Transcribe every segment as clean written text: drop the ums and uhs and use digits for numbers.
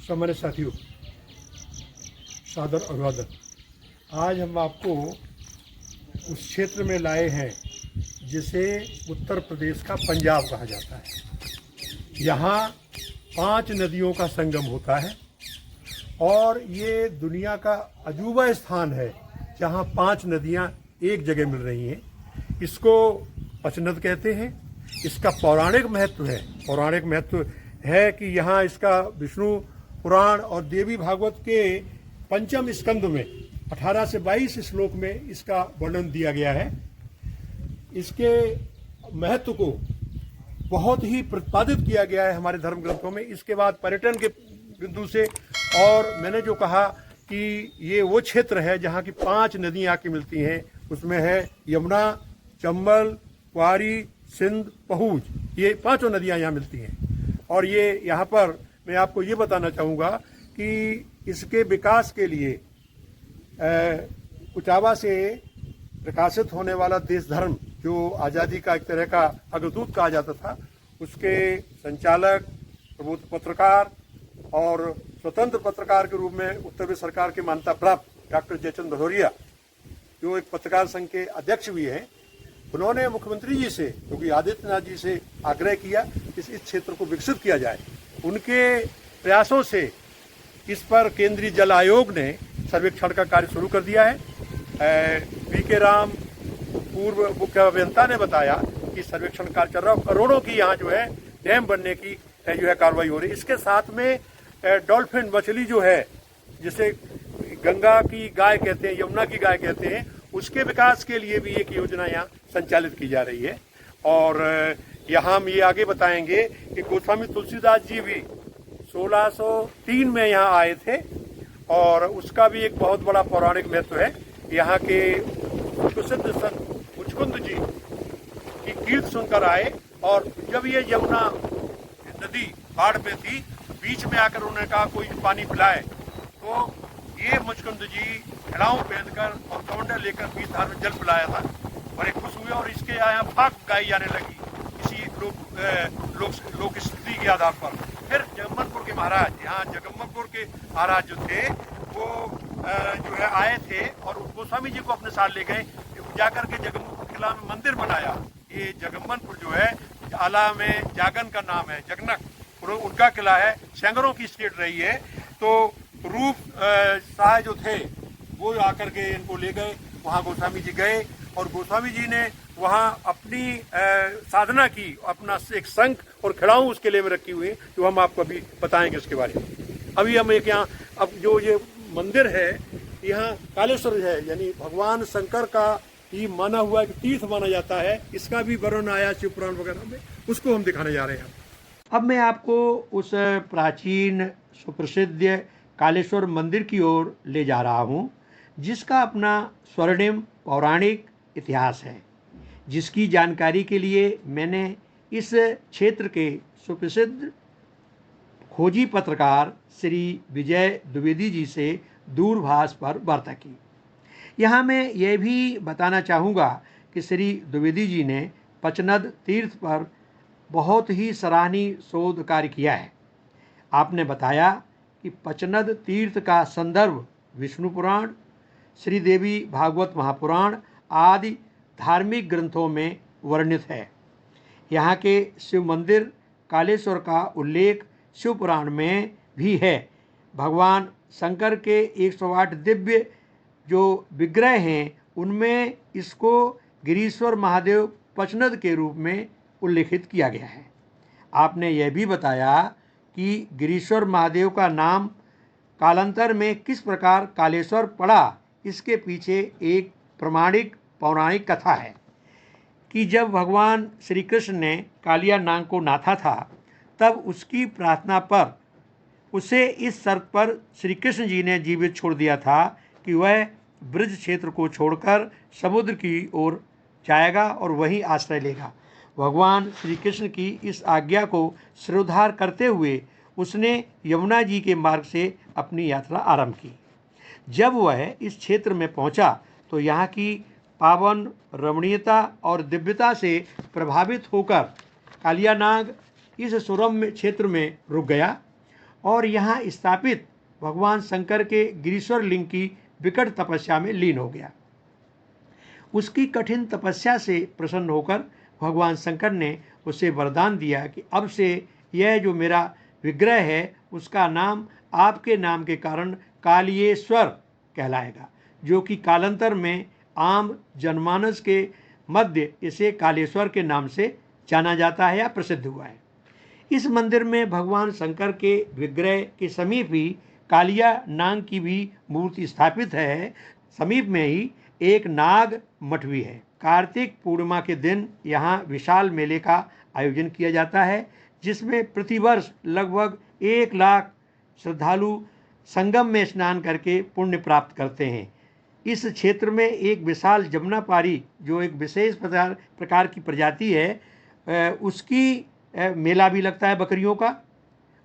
सामान्य साथियों, सादर अभिवादन। आज हम आपको उस क्षेत्र में लाए हैं जिसे उत्तर प्रदेश का पंजाब कहा जाता है। यहाँ 5 नदियों का संगम होता है और ये दुनिया का अजूबा स्थान है जहाँ 5 नदियाँ एक जगह मिल रही हैं। इसको पचनद कहते हैं। इसका पौराणिक महत्व है कि यहाँ इसका विष्णु पुराण और देवी भागवत के पंचम स्कंद में 18 से 22 श्लोक में इसका वर्णन दिया गया है। इसके महत्व को बहुत ही प्रतिपादित किया गया है हमारे धर्म ग्रंथों में। इसके बाद पर्यटन के बिंदु से, और मैंने जो कहा कि ये वो क्षेत्र है जहाँ की 5 नदियाँ आके मिलती हैं, उसमें है यमुना, चंबल, क्वारी, सिंध, पहुज। ये 5 नदियाँ यहाँ मिलती हैं। और ये यहाँ पर मैं आपको ये बताना चाहूँगा कि इसके विकास के लिए कुचाबा से प्रकाशित होने वाला देश धर्म, जो आज़ादी का एक तरह का अग्रदूत कहा जाता था, उसके संचालक, प्रबुद्ध पत्रकार और स्वतंत्र पत्रकार के रूप में उत्तर प्रदेश सरकार की मान्यता प्राप्त डॉक्टर जयचंद भदौरिया, जो एक पत्रकार संघ के अध्यक्ष भी हैं, उन्होंने मुख्यमंत्री जी से, योगी आदित्यनाथ जी से आग्रह किया कि इस क्षेत्र को विकसित किया जाए। उनके प्रयासों से इस पर केंद्रीय जल आयोग ने सर्वेक्षण का कार्य शुरू कर दिया है। वी.के. राम, पूर्व मुख्य अभियंता, ने बताया कि सर्वेक्षण कार्य चल रहा है। करोड़ों की यहाँ जो है डैम बनने की जो है कार्रवाई हो रही है। इसके साथ में डॉल्फिन मछली जो है, जिसे गंगा की गाय कहते हैं, यमुना की गाय कहते हैं, उसके विकास के लिए भी एक योजना यहाँ संचालित की जा रही है। और यहाँ हम ये आगे बताएंगे कि गोस्वामी तुलसीदास जी भी 1603 में यहाँ आए थे और उसका भी एक बहुत बड़ा पौराणिक महत्व है। यहाँ के प्रसिद्ध संत मुचकुंद जी की कीर्त सुनकर आए, और जब ये यमुना नदी बाढ़ में थी, बीच में आकर उन्होंने कहा कोई पानी पिलाए, तो ये मुचकुंद जी खिलाऊं पहनकर और कमंडल लेकर बीच धार में जल पिलाया था। बड़े खुश हुए और इसके यहाँ फाक गाई जाने लगी इसी लोक स्थिति के आधार पर। फिर जगम्मनपुर के महाराज, यहाँ जगम्मनपुर के महाराज जो थे, वो जो है आए थे और गोस्वामी जी को अपने साथ ले गए। जाकर के जगम्मनपुर किला में मंदिर बनाया। ये जगम्मनपुर जो है, आला में जागन का नाम है, जगनक उनका किला है, सेंगरों की स्टेट रही है। तो रूप शाह जो थे वो आकर के इनको ले गए, वहाँ गोस्वामी जी गए और गोस्वामी जी ने वहाँ अपनी साधना की, अपना एक शंख और खड़ाऊं उसके लिए में रखी हुई है, जो हम आपको अभी बताएंगे उसके बारे में। अभी हम एक यहाँ, अब जो ये मंदिर है, यहाँ कालेश्वर है, यानी भगवान शंकर का ही माना हुआ कि तीर्थ माना जाता है। इसका भी वर्णन आया शिव पुराण वगैरह में, उसको हम दिखाने जा रहे हैं। अब मैं आपको उस प्राचीन सुप्रसिद्ध कालेश्वर मंदिर की ओर ले जा रहा हूँ, जिसका अपना स्वर्णिम पौराणिक इतिहास है, जिसकी जानकारी के लिए मैंने इस क्षेत्र के सुप्रसिद्ध खोजी पत्रकार श्री विजय द्विवेदी जी से दूरभाष पर वार्ता की। यहाँ मैं यह भी बताना चाहूँगा कि श्री द्विवेदी जी ने पचनद तीर्थ पर बहुत ही सराहनीय शोध कार्य किया है। आपने बताया कि पचनद तीर्थ का संदर्भ विष्णु पुराण, श्रीदेवी भागवत महापुराण आदि धार्मिक ग्रंथों में वर्णित है। यहाँ के शिव मंदिर कालेश्वर का उल्लेख शिव पुराण में भी है। भगवान शंकर के 108 दिव्य जो विग्रह हैं, उनमें इसको गिरीश्वर महादेव पचनद के रूप में उल्लेखित किया गया है। आपने यह भी बताया कि गिरीश्वर महादेव का नाम कालांतर में किस प्रकार कालेश्वर पड़ा, इसके पीछे एक प्रमाणिक पौराणिक कथा है कि जब भगवान श्री कृष्ण ने कालिया नाग को नाथा था, तब उसकी प्रार्थना पर उसे इस शर्त पर श्री कृष्ण जी ने जीवित छोड़ दिया था कि वह ब्रज क्षेत्र को छोड़कर समुद्र की ओर जाएगा और वहीं आश्रय लेगा। भगवान श्री कृष्ण की इस आज्ञा को स्वीकार करते हुए उसने यमुना जी के मार्ग से अपनी यात्रा आरंभ की। जब वह इस क्षेत्र में पहुंचा तो यहाँ की पावन रमणीयता और दिव्यता से प्रभावित होकर कालिया नाग इस सुरम्य क्षेत्र में रुक गया। और यहाँ स्थापित भगवान शंकर के गिरीश्वर लिंग की विकट तपस्या में लीन हो गया। उसकी कठिन तपस्या से प्रसन्न होकर भगवान शंकर ने उसे वरदान दिया कि अब से यह जो मेरा विग्रह है उसका नाम आपके नाम के कारण कालियेश्वर कहलाएगा, जो कि कालांतर में आम जनमानस के मध्य इसे कालेश्वर के नाम से जाना जाता है या प्रसिद्ध हुआ है। इस मंदिर में भगवान शंकर के विग्रह के समीप ही कालिया नाग की भी मूर्ति स्थापित है। समीप में ही एक नाग मठ भी है। कार्तिक पूर्णिमा के दिन यहाँ विशाल मेले का आयोजन किया जाता है, जिसमें प्रतिवर्ष लगभग 1 लाख श्रद्धालु संगम में स्नान करके पुण्य प्राप्त करते हैं। इस क्षेत्र में एक विशाल जमुनापारी, जो एक विशेष प्रकार की प्रजाति है, उसकी मेला भी लगता है बकरियों का,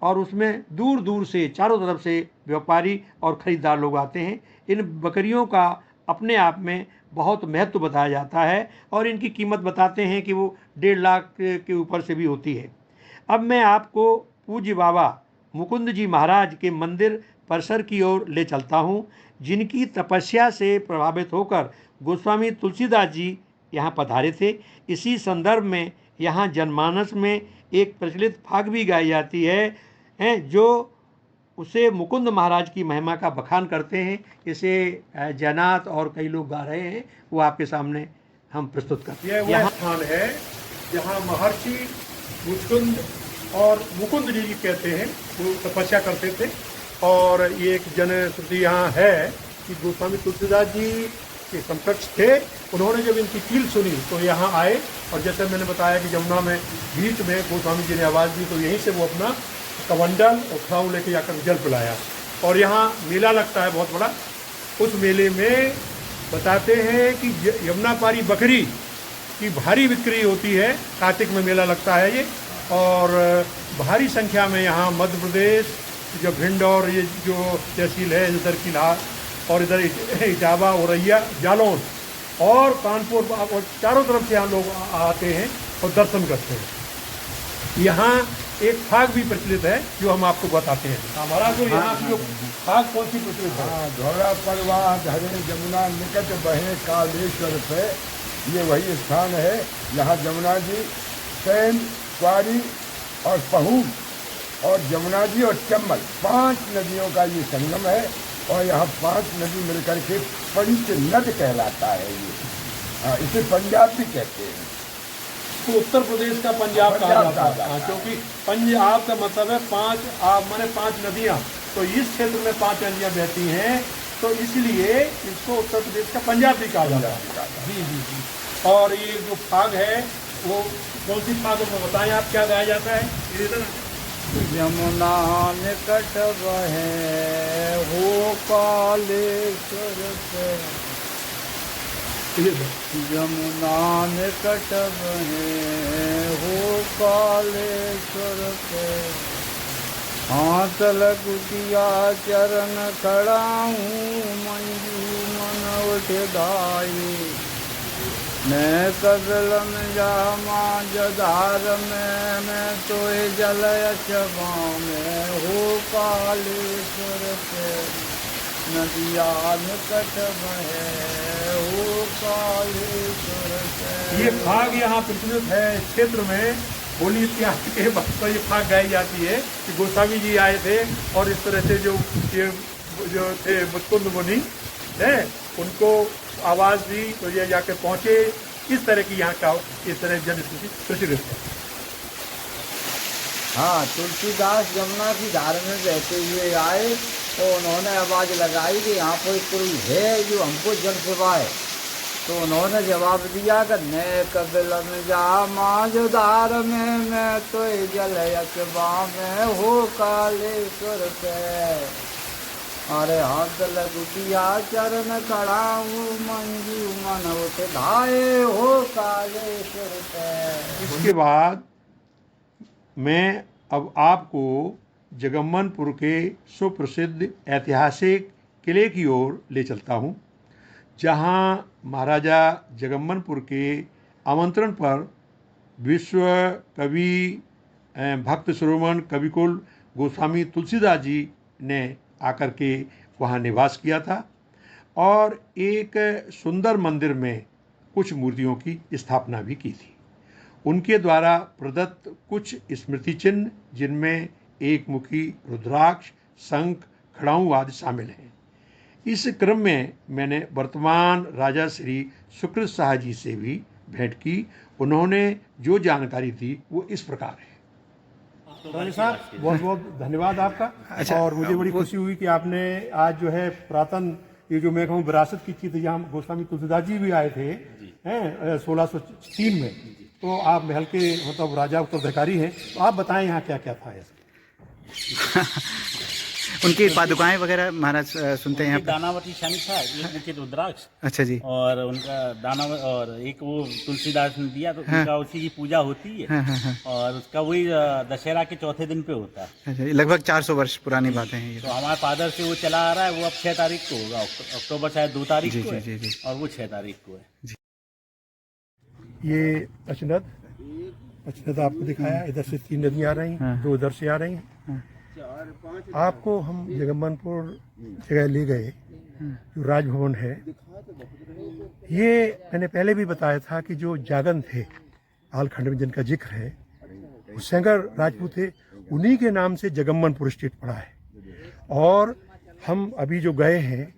और उसमें दूर दूर से चारों तरफ से व्यापारी और ख़रीदार लोग आते हैं। इन बकरियों का अपने आप में बहुत महत्व बताया जाता है और इनकी कीमत बताते हैं कि वो 1.5 लाख के ऊपर से भी होती है। अब मैं आपको पूज्य बाबा मुकुंद जी महाराज के मंदिर परिसर की ओर ले चलता हूँ, जिनकी तपस्या से प्रभावित होकर गोस्वामी तुलसीदास जी यहाँ पधारे थे। इसी संदर्भ में यहाँ जनमानस में एक प्रचलित फाग भी गाई जाती है जो उसे मुकुंद महाराज की महिमा का बखान करते हैं। इसे जैनाथ और कई लोग गा रहे हैं, वो आपके सामने हम प्रस्तुत करते हैं। यह वह स्थान है जहाँ महर्षि मुकुंद और मुकुंद जी कहते हैं, वो तपस्या करते थे। और ये एक जनश्रुति यहाँ है कि गोस्वामी तुलसीदास जी के समकक्ष थे। उन्होंने जब इनकी कील सुनी तो यहाँ आए, और जैसे मैंने बताया कि जमुना में बीच में गोस्वामी जी ने आवाज़ दी, तो यहीं से वो अपना कमंडल और खाऊ लेके जाकर जल पिलाया। और यहाँ मेला लगता है बहुत बड़ा। उस मेले में बताते हैं कि यमुना पारी बकरी की भारी बिक्री होती है। कार्तिक में मेला लगता है ये, और भारी संख्या में यहाँ मध्य प्रदेश जो भिंड और ये जो तहसील है इधर किला और इधर इटावा, औरैया, जालौन और कानपुर और चारों तरफ से यहाँ लोग आते हैं और दर्शन करते हैं। यहाँ एक फाग भी प्रचलित है जो हम आपको बताते हैं। हमारा जो यहाँ की जो फाग कौन सी प्रचलित है? धौरा परवाह धरे जमुना निकट बहे कालेश्वर पे, ये वही स्थान है जहाँ जमुना जी, सैन, क्वारी और पहू और जमुना जी और चंबल 5 नदियों का ये संगम है। और यहाँ 5 नदी मिलकर के पंच नद कहलाता है ये। इसे पंजाब भी कहते हैं। तो उत्तर प्रदेश का पंजाब कहा जाता है, क्योंकि पंजाब का मतलब है 5 माने 5 नदियाँ। तो इस क्षेत्र में 5 नदियाँ बहती हैं, तो इसलिए इसको उत्तर प्रदेश का पंजाब भी कहा जाता है। जी जी जी। और ये जो फाग है वो कौन सी फाग है बताएं आप, क्या गाया जाता है? यमुना निकट बहे हो कालेश्वर पे, यमुना निकट बहे हो कालेश्वर पे, हाथ लगुटिया चरण खड़ा हूँ मंजू मन उठ दाई, मैं कदलम जामा जधार में, मैं तो जल अचबा में हो कालेश्वर पे, नदिया निकट बहे हो कालेश्वर पे। ये फाग यहाँ प्रचलित है इस क्षेत्र में। होली इतिहास के वक्त पर ये फाग गाई जाती है कि गोस्वामी जी आए थे और इस तरह से जो थे मुकुंद मुनि है उनको आवाज़ दी तो ये जाके पहुँचे। इस तरह की यहाँ का इस तरह जनश्रुति प्रचलित है। हाँ, तुलसीदास जमुना की धार में रहते हुए आए तो उन्होंने आवाज़ लगाई कि यहाँ कोई है जो हमको जल पिवाए। तो उन्होंने जवाब दिया कि न कदलम जा माजदार में, मैं तो जल अचबा में हो कालेश्वर पे, अरे हाथ लगुटिया चरण खड़ा हूँ मंजू मन उठ धाए हो कालेश्वर पे। इसके बाद मैं अब आपको जगम्मनपुर के सुप्रसिद्ध ऐतिहासिक किले की ओर ले चलता हूँ, जहाँ महाराजा जगम्मनपुर के आमंत्रण पर विश्व कवि भक्त शिरोमणि कविकुल गोस्वामी तुलसीदास जी ने आकर के वहाँ निवास किया था और एक सुंदर मंदिर में कुछ मूर्तियों की स्थापना भी की थी। उनके द्वारा प्रदत्त कुछ स्मृति चिन्ह, जिनमें एक मुखी रुद्राक्ष, शंख, खड़ाऊं आदि शामिल हैं। इस क्रम में मैंने वर्तमान राजा श्री सुकृत शाह जी से भी भेंट की। उन्होंने जो जानकारी दी वो इस प्रकार है। राजा साहब, बहुत बहुत धन्यवाद आपका। अच्छा, और मुझे बड़ी खुशी हुई कि आपने आज जो है पुरातन ये जो मैं कहूँ विरासत की चीज, यहाँ गोस्वामी तुलसीदास जी भी आए थे हैं 1603 में, तो आप महल के मतलब राजा उत्तराधिकारी हैं, तो आप बताएं यहाँ क्या क्या था ऐसा। उनकी पादुकाएं वगैरह महाराज सुनते हैं यहाँ उनकी पर। दानावती शंख था, एक मुखी रुद्राक्ष, अच्छा जी। और उनका दाना और एक वो तुलसीदास ने दिया, तो उनका उसी की पूजा होती है। हाँ हाँ हाँ। और उसका वही दशहरा के चौथे दिन पे होता है। अच्छा, ये लगभग 400 वर्ष पुरानी बातें हैं ये। तो हमारे फादर से वो चला आ रहा है, वो अब 6 तारीख को होगा, अक्टूबर शायद 2 तारीख जी को जी है, जी जी। और वो 6 तारीख को है। ये अचनद आपको दिखाया, इधर से 3 नदियाँ आ रही हैं, 2 इधर से आ रही हैं। आपको हम जगम्मनपुर जगह ले गए, जो राजभवन है। ये मैंने पहले भी बताया था कि जो जागन थे आलखंड में, जिनका जिक्र है, वो सेंगर राजपूत थे, उन्हीं के नाम से जगम्मनपुर स्टेट पड़ा है। और हम अभी जो गए हैं,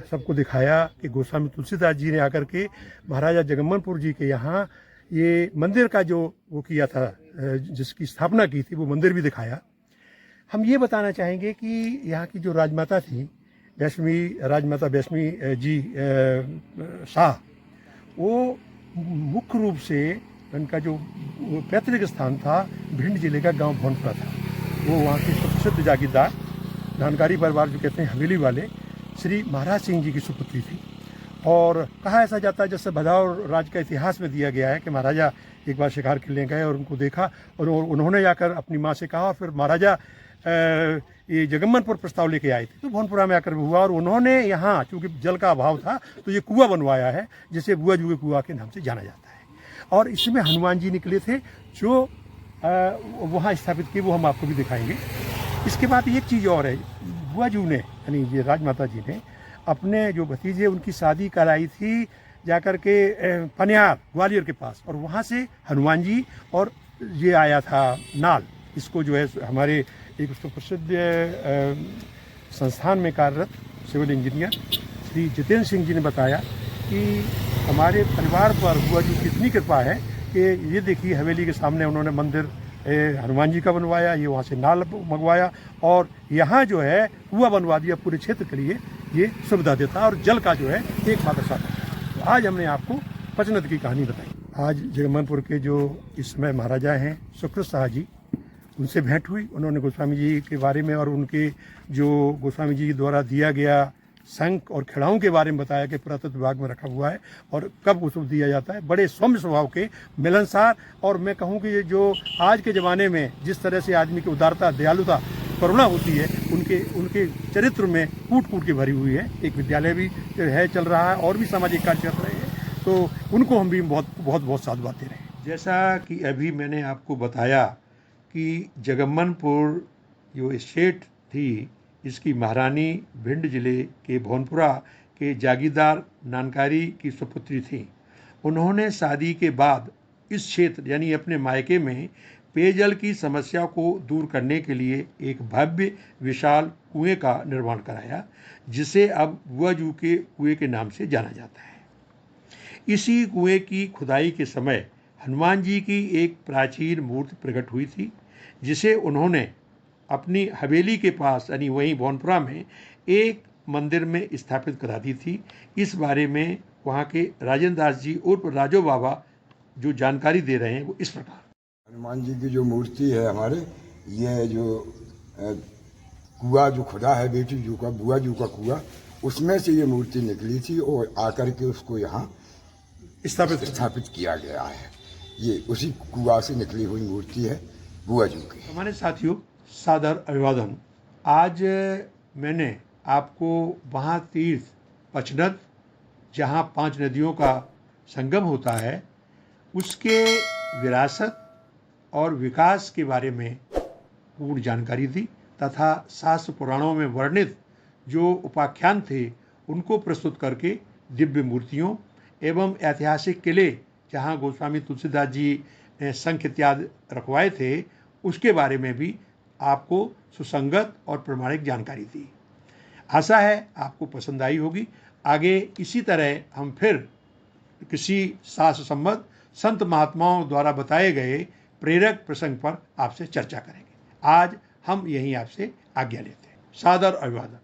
सबको दिखाया कि गोस्वामी तुलसीदास जी ने आकर के महाराजा जगम्मनपुर जी के यहाँ ये मंदिर का जो वो किया था, जिसकी स्थापना की थी, वो मंदिर भी दिखाया। हम ये बताना चाहेंगे कि यहाँ की जो राजमाता थी राजमाता वैष्णवी जी शाह, वो मुख्य रूप से उनका जो पैतृक स्थान था भिंड जिले का गांव भोनपुरा था। वो वहाँ के सुप्रसिद्ध जागीरदार जानकारी परिवार जो कहते हैं हवेली वाले श्री महाराज सिंह जी की सुपुत्री थी। और कहा ऐसा जाता है, जैसे भदावर राज का इतिहास में दिया गया है, कि महाराजा एक बार शिकार खेलने गए और उनको देखा और उन्होंने जाकर अपनी माँ से कहा, फिर महाराजा ये जगम्मनपुर प्रस्ताव लेके आए थे, तो भोनपुरा में आकर हुआ। और उन्होंने यहाँ चूँकि जल का अभाव था तो ये कुआं बनवाया है, जिसे बुआ जू के कुआं के नाम से जाना जाता है। और इसमें हनुमान जी निकले थे जो वहाँ स्थापित किए, वो हम आपको भी दिखाएंगे। इसके बाद एक चीज़ और है, बुआ जू ने यानी ये राजमाता जी ने अपने जो भतीजे, उनकी शादी कराई थी जाकर के पनियार ग्वालियर के पास, और वहाँ से हनुमान जी और ये आया था नाल। इसको जो है हमारे एक उसको प्रसिद्ध संस्थान में कार्यरत सिविल इंजीनियर श्री जितेंद्र सिंह जी ने बताया कि हमारे परिवार पर बुआ जी की इतनी कृपा है कि ये देखिए हवेली के सामने उन्होंने मंदिर हनुमान जी का बनवाया, ये वहाँ से नाल मंगवाया और यहाँ जो है कुआं बनवा दिया। पूरे क्षेत्र के लिए ये सुविधा देता है और जल का जो है एकमात्र साधन है। तो आज हमने आपको पचनद की कहानी बताई। आज जगम्मनपुर के जो इस समय महाराजा हैं सुकृत शाह जी, उनसे भेंट हुई। उन्होंने गोस्वामी जी के बारे में और उनके जो गोस्वामी जी द्वारा दिया गया शंख और खिड़ाऊं के बारे में बताया कि पुरातत्व विभाग में रखा हुआ है और कब उसको दिया जाता है। बड़े सौम्य स्वभाव के, मिलनसार, और मैं कहूँ कि जो आज के ज़माने में जिस तरह से आदमी की उदारता, दयालुता, करुणा होती है, उनके चरित्र में कूट कूट के भरी हुई है। एक विद्यालय भी है, चल रहा है, और भी सामाजिक कार्य चल रहे हैं, तो उनको हम भी बहुत साधुवाद दे रहे हैं। जैसा कि अभी मैंने आपको बताया कि जगम्मनपुर जो स्टेट थी, इसकी महारानी भिंड जिले के भोनपुरा के जागीरदार नानकारी की सुपुत्री थी। उन्होंने शादी के बाद इस क्षेत्र यानी अपने मायके में पेयजल की समस्या को दूर करने के लिए एक भव्य विशाल कुएं का निर्माण कराया, जिसे अब बुआ जू के कुएं के नाम से जाना जाता है। इसी कुएं की खुदाई के समय हनुमान जी की एक प्राचीन मूर्ति प्रकट हुई थी, जिसे उन्होंने अपनी हवेली के पास यानी वहीं भोनपुरा में एक मंदिर में स्थापित करा दी थी। इस बारे में वहाँ के राजेंद्र दास जी उर्फ राजो बाबा जो जानकारी दे रहे हैं वो इस प्रकार। हनुमान जी की जो मूर्ति है हमारे, ये जो कुआं जो खुदा है बेटी जू का, बुआ जू का कुआं, उसमें से ये मूर्ति निकली थी और आकर के उसको यहाँ स्थापित किया गया है। ये उसी कुआं से निकली हुई मूर्ति है बुआ जू की। हमारे साथियों, सादर अभिवादन। आज मैंने आपको वहाँ तीर्थ पचनद, जहाँ 5 नदियों का संगम होता है, उसके विरासत और विकास के बारे में पूर्ण जानकारी दी तथा शास्त्र पुराणों में वर्णित जो उपाख्यान थे उनको प्रस्तुत करके दिव्य मूर्तियों एवं ऐतिहासिक किले जहाँ गोस्वामी तुलसीदास जी शंख इत्यादि रखवाए थे उसके बारे में भी आपको सुसंगत और प्रमाणिक जानकारी दी। आशा है आपको पसंद आई होगी। आगे इसी तरह हम फिर किसी शास्त्र संबद्ध संत महात्माओं द्वारा बताए गए प्रेरक प्रसंग पर आपसे चर्चा करेंगे। आज हम यहीं आपसे आज्ञा लेते हैं। सादर अभिवादन।